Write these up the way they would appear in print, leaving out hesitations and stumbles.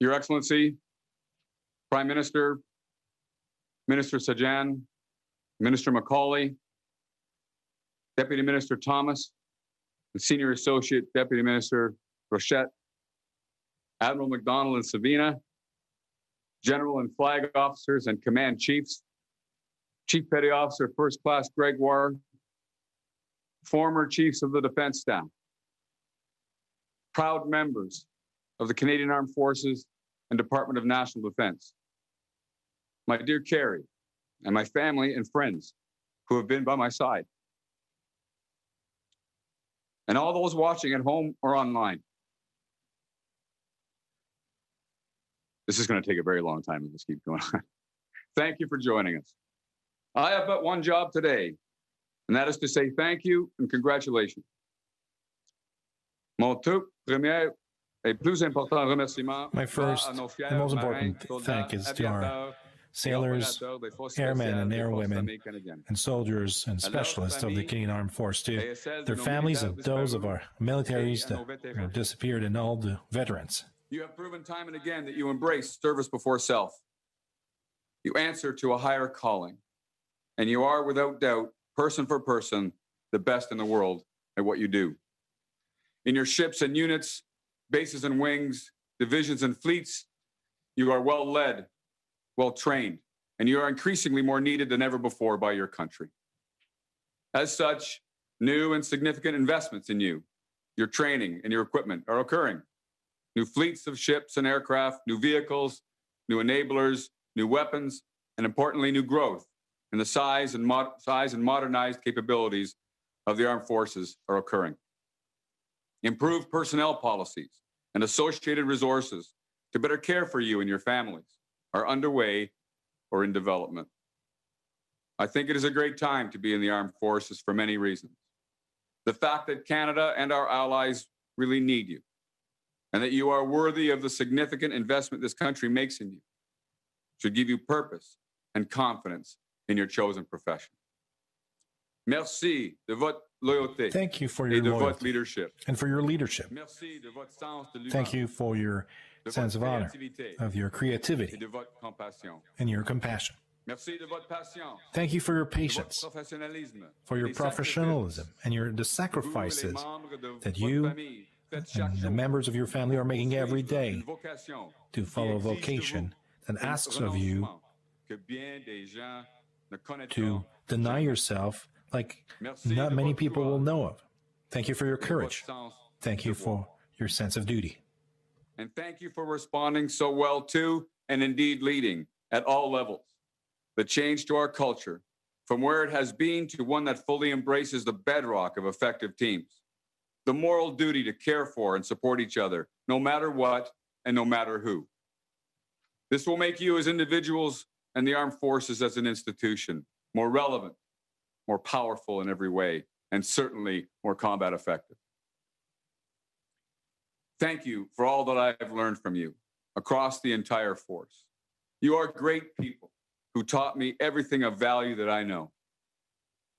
Your Excellency, Prime Minister, Minister Sajan, Minister Macaulay, Deputy Minister Thomas, and Senior Associate Deputy Minister Rochette, Admiral McDonald and Savina, General and Flag Officers and Command Chiefs, Chief Petty Officer First Class Gregoire, former Chiefs of the Defense Staff, proud members of the Canadian Armed Forces and Department of National Defense, my dear Carrie, and my family and friends who have been by my side, and all those watching at home or online. This is going to take a very long time if this keeps going on. Thank you for joining us. I have but one job today, and that is to say thank you and congratulations. Mon tout premier et plus important remerciement. My first and most important thank is to our sailors, airmen and airwomen, and soldiers and specialists of the Canadian Armed Force, to their families and those of our militaries that have disappeared, and all the veterans. You have proven time and again that you embrace service before self. You answer to a higher calling, and you are, without doubt, person for person, the best in the world at what you do. In your ships and units, bases and wings, divisions and fleets, you are well led, well trained, and you are increasingly more needed than ever before by your country. As such, new and significant investments in you, your training and your equipment are occurring. New fleets of ships and aircraft, new vehicles, new enablers, new weapons, and importantly, new growth in the size and modernized capabilities of the armed forces are occurring. Improved personnel policies and associated resources to better care for you and your families are underway or in development. I think it is a great time to be in the armed forces for many reasons. The fact that Canada and our allies really need you, and that you are worthy of the significant investment this country makes in you, should give you purpose and confidence in your chosen profession. Merci de votre loyauté. Thank you for your loyalty leadership. And for your leadership. Merci de votre sens de Thank you for your sense of honor, of your creativity, de votre compassion. and your compassion. Merci de votre patience. Thank you for your patience, Votre professionnalisme. for your professionalism, and the sacrifices that you and the members of your family are making every day to follow a vocation that asks of you to deny yourself like not many people will know of. Thank you for your courage. Thank you for your sense of duty. And thank you for responding so well to, and indeed leading, at all levels, the change to our culture, from where it has been to one that fully embraces the bedrock of effective teams. The moral duty to care for and support each other, no matter what and no matter who. This will make you as individuals and the armed forces as an institution more relevant, more powerful in every way, and certainly more combat effective. Thank you for all that I have learned from you across the entire force. You are great people who taught me everything of value that I know.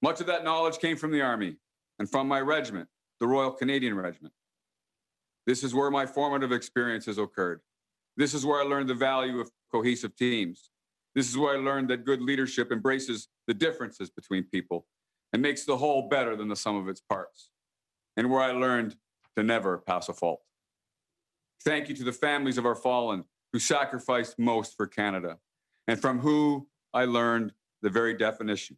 Much of that knowledge came from the Army and from my regiment, the Royal Canadian Regiment. This is where my formative experiences occurred. This is where I learned the value of cohesive teams. This is where I learned that good leadership embraces the differences between people and makes the whole better than the sum of its parts, and where I learned to never pass a fault. Thank you to the families of our fallen who sacrificed most for Canada, and from who I learned the very definition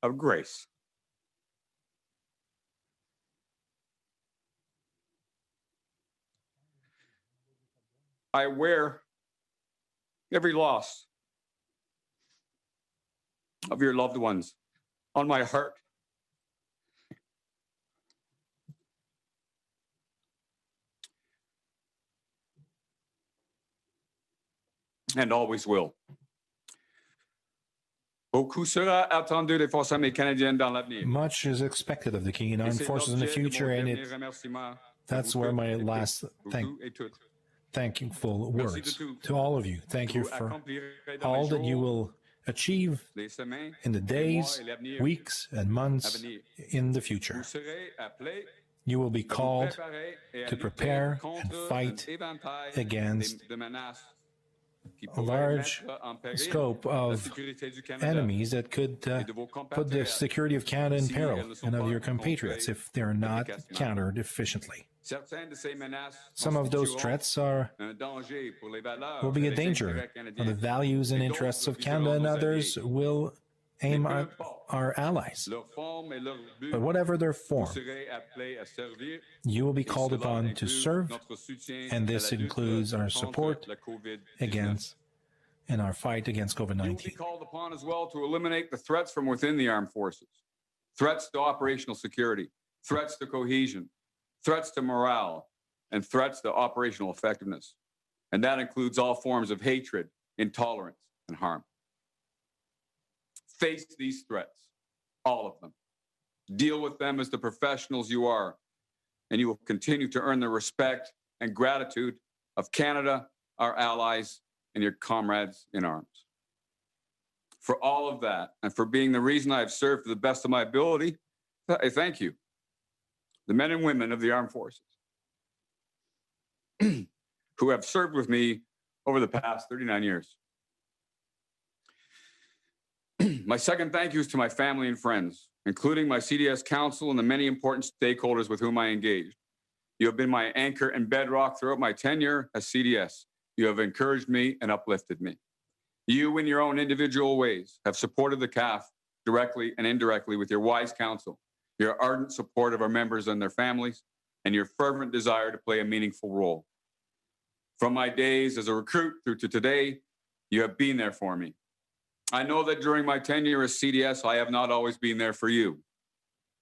of grace. I wear every loss of your loved ones on my heart. And always will. Beaucoup sera attendu des forces armées canadiennes dans l'avenir. Much is expected of the Canadian Armed Forces in the future, and that's where my last thankful words to all of you. Thank you for all that you will achieve in the days, weeks, and months in the future. You will be called to prepare and fight against a large scope of enemies that could put the security of Canada in peril and of your compatriots if they're not countered efficiently. Some of those threats will be a danger on the values and interests of Canada, and others will aim at our allies. But whatever their form, you will be called upon to serve, and this includes our support against in our fight against COVID-19. You will be called upon as well to eliminate the threats from within the armed forces, threats to operational security, threats to cohesion, threats to morale, and threats to operational effectiveness. And that includes all forms of hatred, intolerance, and harm. Face these threats, all of them. Deal with them as the professionals you are, and you will continue to earn the respect and gratitude of Canada, our allies, and your comrades in arms. For all of that, and for being the reason I have served to the best of my ability, I thank you, the men and women of the armed forces, who have served with me over the past 39 years. My second thank you is to my family and friends, including my CDS council and the many important stakeholders with whom I engaged. You have been my anchor and bedrock throughout my tenure as CDS. You have encouraged me and uplifted me. You, in your own individual ways, have supported the CAF directly and indirectly with your wise counsel, your ardent support of our members and their families, and your fervent desire to play a meaningful role. From my days as a recruit through to today, you have been there for me. I know that during my tenure as CDS, I have not always been there for you.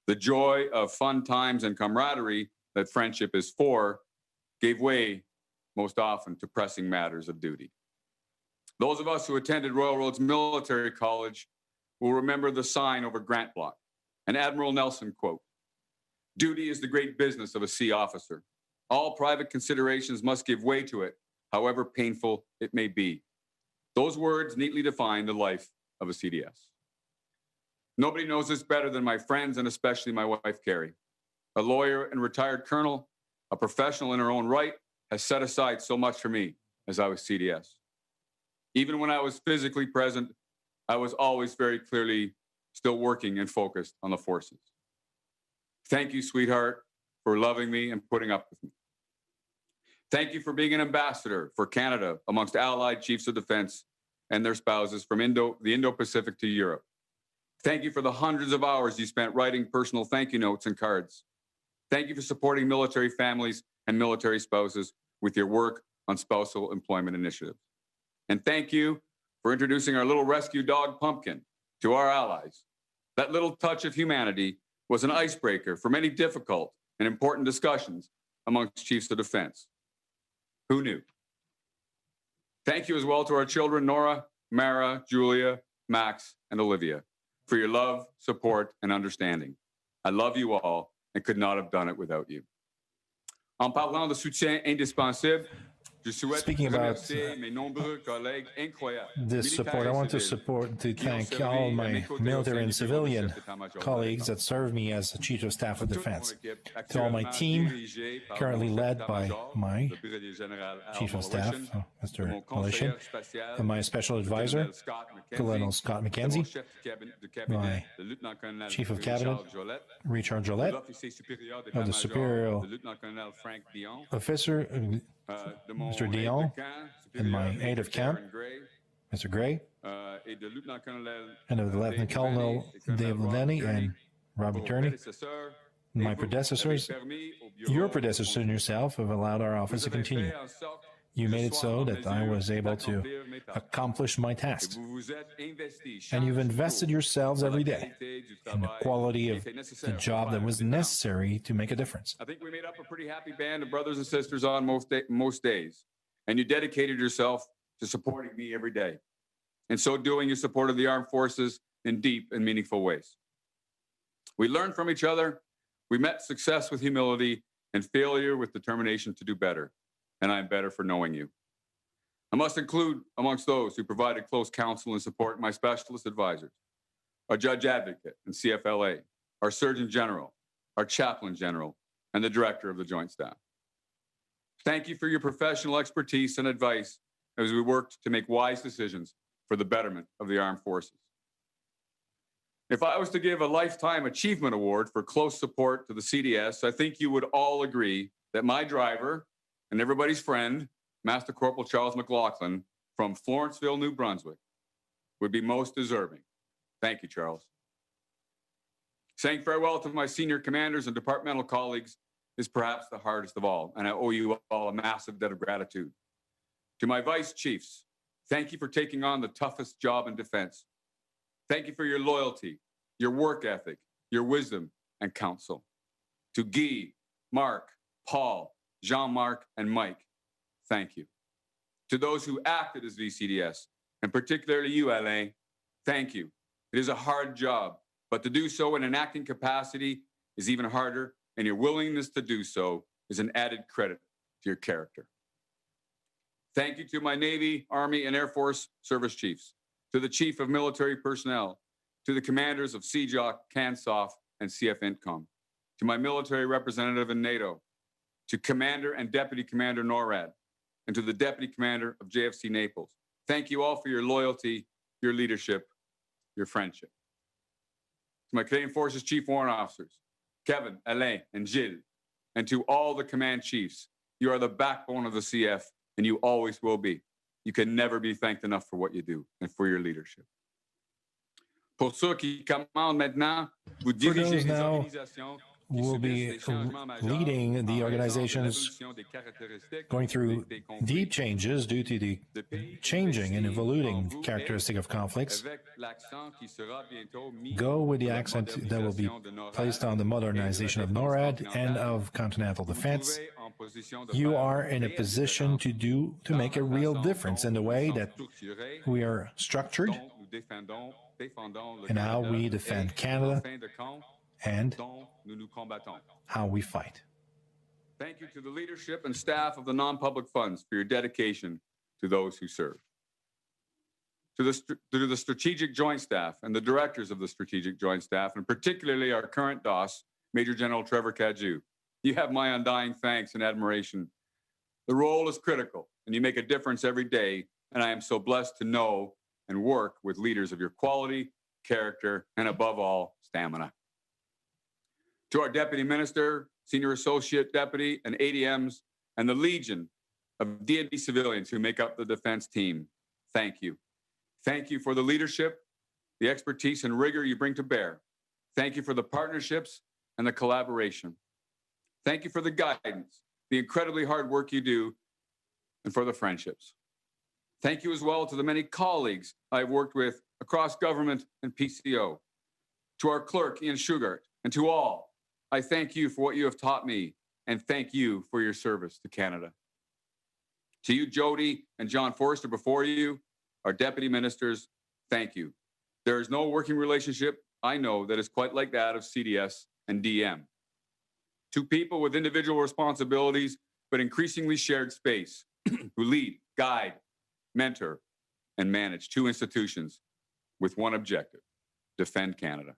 The joy of fun times and camaraderie that friendship is for gave way most often to pressing matters of duty. Those of us who attended Royal Roads Military College will remember the sign over Grant Block, an Admiral Nelson quote. Duty is the great business of a sea officer. All private considerations must give way to it, however painful it may be. Those words neatly define the life of a CDS. Nobody knows this better than my friends and especially my wife, Carrie. A lawyer and retired colonel, a professional in her own right, has set aside so much for me as I was CDS. Even when I was physically present, I was always very clearly still working and focused on the forces. Thank you, sweetheart, for loving me and putting up with me. Thank you for being an ambassador for Canada amongst allied chiefs of defense and their spouses from the Indo-Pacific to Europe. Thank you for the hundreds of hours you spent writing personal thank you notes and cards. Thank you for supporting military families and military spouses with your work on spousal employment initiatives. And thank you for introducing our little rescue dog, Pumpkin, to our allies. That little touch of humanity was an icebreaker for many difficult and important discussions amongst chiefs of defense. Who knew? Thank you as well to our children, Nora, Mara, Julia, Max, and Olivia, for your love, support, and understanding. I love you all and could not have done it without you. En parlant de soutien indispensable, speaking about this support, I want to thank all my military and civilian colleagues that serve me as the Chief of Staff of Defense. To all my team, currently led by my Chief of Staff, Mr. Malaysian, and my Special Advisor, Colonel Scott McKenzie, my Chief of Cabinet, Richard Jolette, of the Superior Officer, Mr. Dion, and my aide of camp, Mr. Gray, and of the Lieutenant Colonel Dave Lenny and Robert Turney. My predecessors, your predecessors and yourself have allowed our office to continue. You made it so that I was able to accomplish my tasks. And you've invested yourselves every day in the quality of the job that was necessary to make a difference. I think we made up a pretty happy band of brothers and sisters on most days. And you dedicated yourself to supporting me every day. In so doing, you supported the armed forces in deep and meaningful ways. We learned from each other. We met success with humility and failure with determination to do better. And I'm better for knowing you. I must include amongst those who provided close counsel and support my specialist advisors, our Judge Advocate and CFLA, our Surgeon General, our Chaplain General, and the Director of the Joint Staff. Thank you for your professional expertise and advice as we worked to make wise decisions for the betterment of the armed forces. If I was to give a Lifetime Achievement Award for close support to the CDS, I think you would all agree that my driver and everybody's friend, Master Corporal Charles McLaughlin from Florenceville, New Brunswick, would be most deserving. Thank you, Charles. Saying farewell to my senior commanders and departmental colleagues is perhaps the hardest of all, and I owe you all a massive debt of gratitude. To my vice chiefs, thank you for taking on the toughest job in defense. Thank you for your loyalty, your work ethic, your wisdom, and counsel. To Guy, Mark, Paul, Jean-Marc, and Mike, thank you. To those who acted as VCDS, and particularly you, Alain, thank you. It is a hard job, but to do so in an acting capacity is even harder, and your willingness to do so is an added credit to your character. Thank you to my Navy, Army, and Air Force service chiefs, to the Chief of Military Personnel, to the commanders of CJOC, CANSOF, and CFINTCOM, to my military representative in NATO, to Commander and Deputy Commander NORAD, and to the Deputy Commander of JFC Naples. Thank you all for your loyalty, your leadership, your friendship. To my Canadian Forces Chief Warrant Officers, Kevin, Alain, and Gilles, and to all the command chiefs, you are the backbone of the CF, and you always will be. You can never be thanked enough for what you do and for your leadership. Pour ceux qui commandent maintenant, vous dirigez les organisations will be leading the organizations going through deep changes due to the changing and evolving characteristic of conflicts. Go with the accent that will be placed on the modernization of NORAD and of continental defense. You are in a position to make a real difference in the way that we are structured and how we defend Canada and how we fight. Thank you to the leadership and staff of the non-public funds for your dedication to those who serve. To the Strategic Joint Staff and the directors of the Strategic Joint Staff, and particularly our current DOS, Major General Trevor Cadieux, you have my undying thanks and admiration. The role is critical, and you make a difference every day, and I am so blessed to know and work with leaders of your quality, character, and above all, stamina. To our Deputy Minister, Senior Associate Deputy, and ADMs, and the Legion of DND civilians who make up the defense team, thank you. Thank you for the leadership, the expertise and rigor you bring to bear. Thank you for the partnerships and the collaboration. Thank you for the guidance, the incredibly hard work you do, and for the friendships. Thank you as well to the many colleagues I've worked with across government and PCO. To our clerk, Ian Shugart, and to all, I thank you for what you have taught me, and thank you for your service to Canada. To you, Jody and John Forster before you, our deputy ministers, thank you. There is no working relationship I know that is quite like that of CDS and DM. Two people with individual responsibilities, but increasingly shared space, who lead, guide, mentor, and manage two institutions with one objective: defend Canada.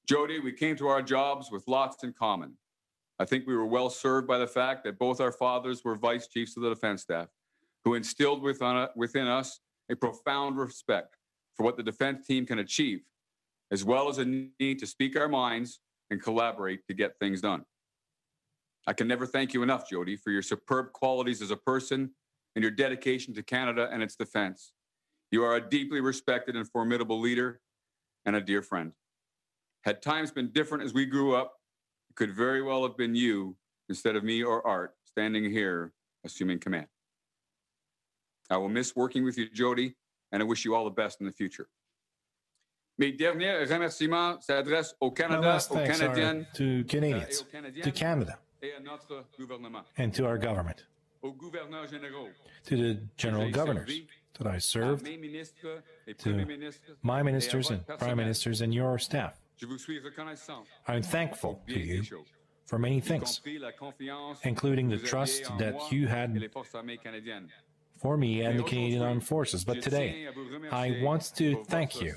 Jody, we came to our jobs with lots in common. I think we were well served by the fact that both our fathers were vice chiefs of the defense staff, who instilled within us a profound respect for what the defense team can achieve, as well as a need to speak our minds and collaborate to get things done. I can never thank you enough, Jody, for your superb qualities as a person and your dedication to Canada and its defense. You are a deeply respected and formidable leader and a dear friend. Had times been different as we grew up, it could very well have been you instead of me or Art standing here assuming command. I will miss working with you, Jody, and I wish you all the best in the future. Mes derniers remerciements s'adressent au Canada, aux Canadiennes, to Canadians, to Canada, and to our government, to the general governors that I served, to my ministers and prime ministers and your staff. I'm thankful to you for many things, including the trust that you had for me and the Canadian Armed Forces. But today, I want to thank you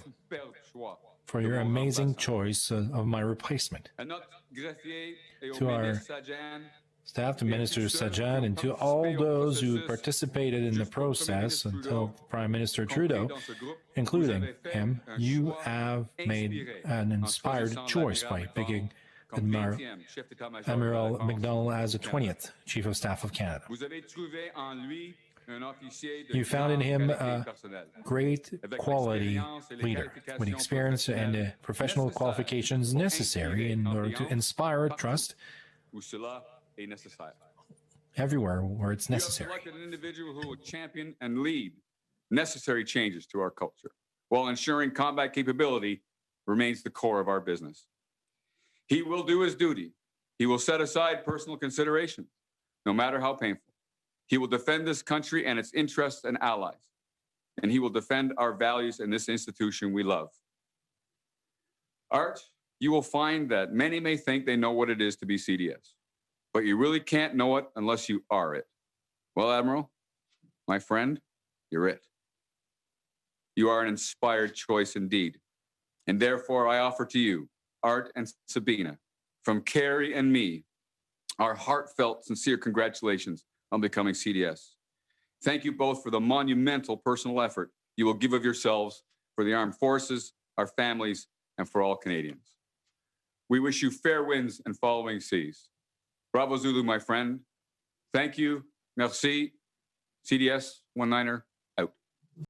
for your amazing choice of my replacement. To our staff, to Minister Sajjan, and to all those who participated in the process until Prime Minister Trudeau, including him, you have made an inspired choice by picking Admiral McDonald as the 20th Chief of Staff of Canada. You found in him a great quality leader with experience and the professional qualifications necessary in order to inspire trust everywhere where it's necessary. You have selected an individual who will champion and lead necessary changes to our culture, while ensuring combat capability remains the core of our business. He will do his duty. He will set aside personal considerations, no matter how painful. He will defend this country and its interests and allies, and he will defend our values in this institution we love. Art, you will find that many may think they know what it is to be CDS, but you really can't know it unless you are it. Well, Admiral, my friend, you're it. You are an inspired choice indeed, and therefore I offer to you, Art and Sabina, from Carrie and me, our heartfelt, sincere congratulations on becoming CDS. Thank you both for the monumental personal effort you will give of yourselves for the armed forces, our families, and for all Canadians. We wish you fair winds and following seas. Bravo Zulu, my friend. Thank you. Merci. CDS 19er.